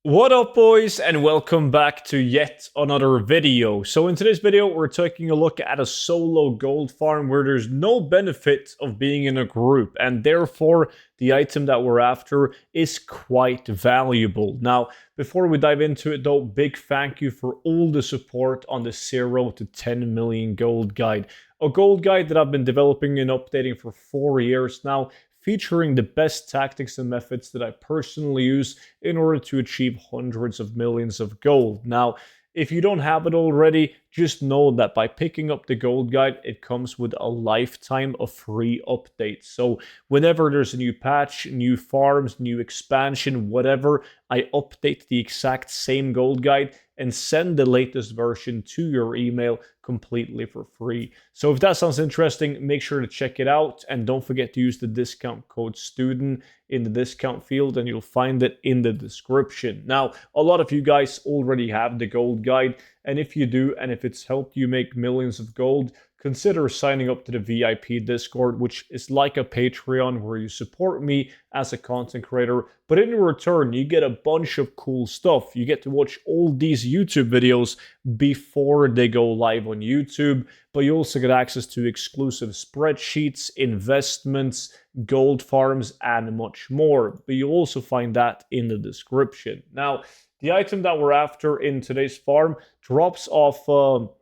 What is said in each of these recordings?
What up, boys, and welcome back to yet another video. So in today's video, we're taking a look at a solo gold farm where there's no benefit of being in a group, and therefore the item that we're after is quite valuable. Now, before we dive into it though, big thank you for all the support on the 0 to 10 million gold guide. A gold guide that I've been developing and updating for 4 years now, featuring the best tactics and methods that I personally use in order to achieve hundreds of millions of gold. Now, if you don't have it already, just know that by picking up the gold guide, it comes with a lifetime of free updates. So whenever there's a new patch, new farms, new expansion, whatever, I update the exact same gold guide and send the latest version to your email completely for free. So if that sounds interesting, make sure to check it out, and don't forget to use the discount code STUDENT in the discount field, and you'll find it in the description. Now, a lot of you guys already have the gold guide, and if you do, and if it's helped you make millions of gold, consider signing up to the VIP Discord, which is like a Patreon where you support me as a content creator, but in return, you get a bunch of cool stuff. You get to watch all these YouTube videos before they go live on YouTube, but you also get access to exclusive spreadsheets, investments, gold farms, and much more. But you'll also find that in the description. Now, the item that we're after in today's farm drops off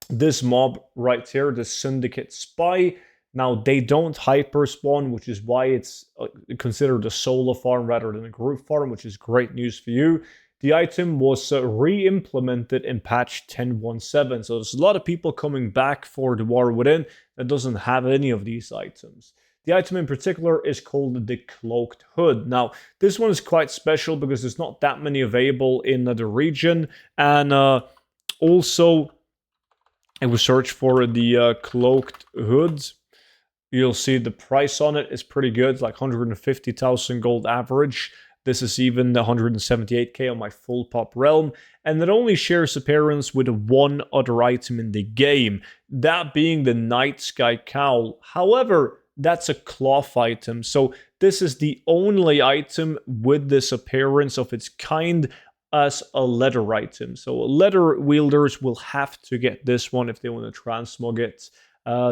this mob right here, the Syndicate Spy. Now, they don't hyper spawn, which is why it's considered a solo farm rather than a group farm, which is great news for you. The item was re-implemented in patch 10.17, so there's a lot of people coming back for the War Within that doesn't have any of these items. The item in particular is called the Cloaked Hood. Now, this one is quite special because there's not that many available in the region, and also, if we search for the Cloaked Hood, you'll see the price on it is pretty good, like 150,000 gold average. This is even 178k on my full pop realm, and it only shares appearance with one other item in the game, that being the Night Sky Cowl. However, that's a cloth item, so this is the only item with this appearance of its kind as a leather item. So leather wielders will have to get this one if they want to transmog it.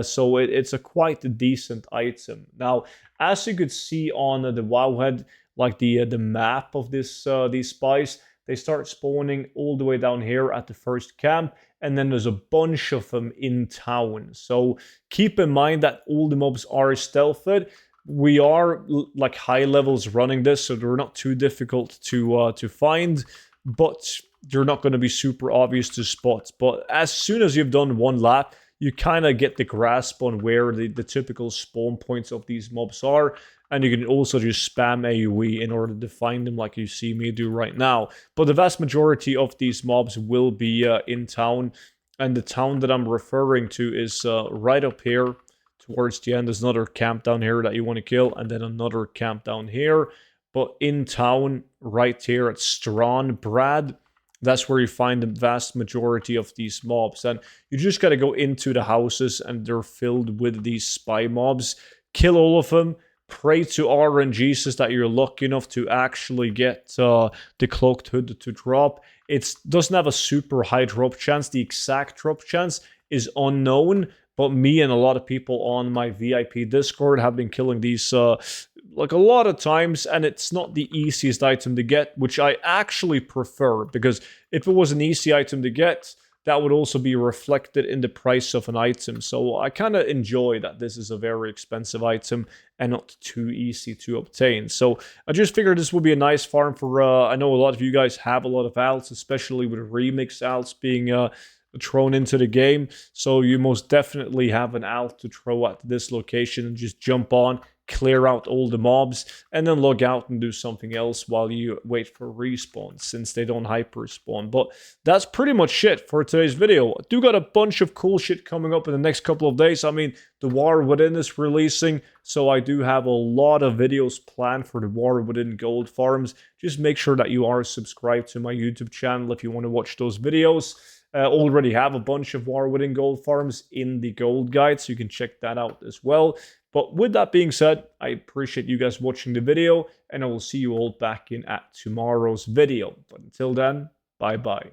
So it's a quite decent item. Now, as you could see on the Wowhead, like the map of this these spies, they start spawning all the way down here at the first camp, and then there's a bunch of them in town. So keep in mind that all the mobs are stealthed. We are like high levels running this, so they're not too difficult to find, but they're not going to be super obvious to spot. But as soon as you've done one lap, you kind of get the grasp on where the typical spawn points of these mobs are, and you can also just spam AoE in order to find them like you see me do right now. But the vast majority of these mobs will be in town, and the town that I'm referring to is right up here towards the end. There's another camp down here that you want to kill, and then another camp down here. But in town, right here at Strawn Brad, that's where you find the vast majority of these mobs. And you just gotta go into the houses, and they're filled with these spy mobs. Kill all of them. Pray to RNGesus that you're lucky enough to actually get the Cloaked Hood to drop. It doesn't have a super high drop chance. The exact drop chance is unknown, but me and a lot of people on my VIP Discord have been killing these like a lot of times, and it's not the easiest item to get, which I actually prefer, because if it was an easy item to get, that would also be reflected in the price of an item. So I kind of enjoy that this is a very expensive item and not too easy to obtain. So I just figured this would be a nice farm for, I know a lot of you guys have a lot of alts, especially with remix alts being thrown into the game. So you most definitely have an alt to throw at this location and just jump on, clear out all the mobs, and then log out and do something else while you wait for respawn, since they don't hyper spawn. But that's pretty much it for today's video. I do got a bunch of cool shit coming up in the next couple of days. I mean, the War Within is releasing, so I do have a lot of videos planned for the War Within gold farms. Just make sure that you are subscribed to my YouTube channel if you want to watch those videos. Already have a bunch of War Within gold farms in the gold guide, so you can check that out as well. But with that being said, I appreciate you guys watching the video, and I will see you all back in at tomorrow's video. But until then, bye bye.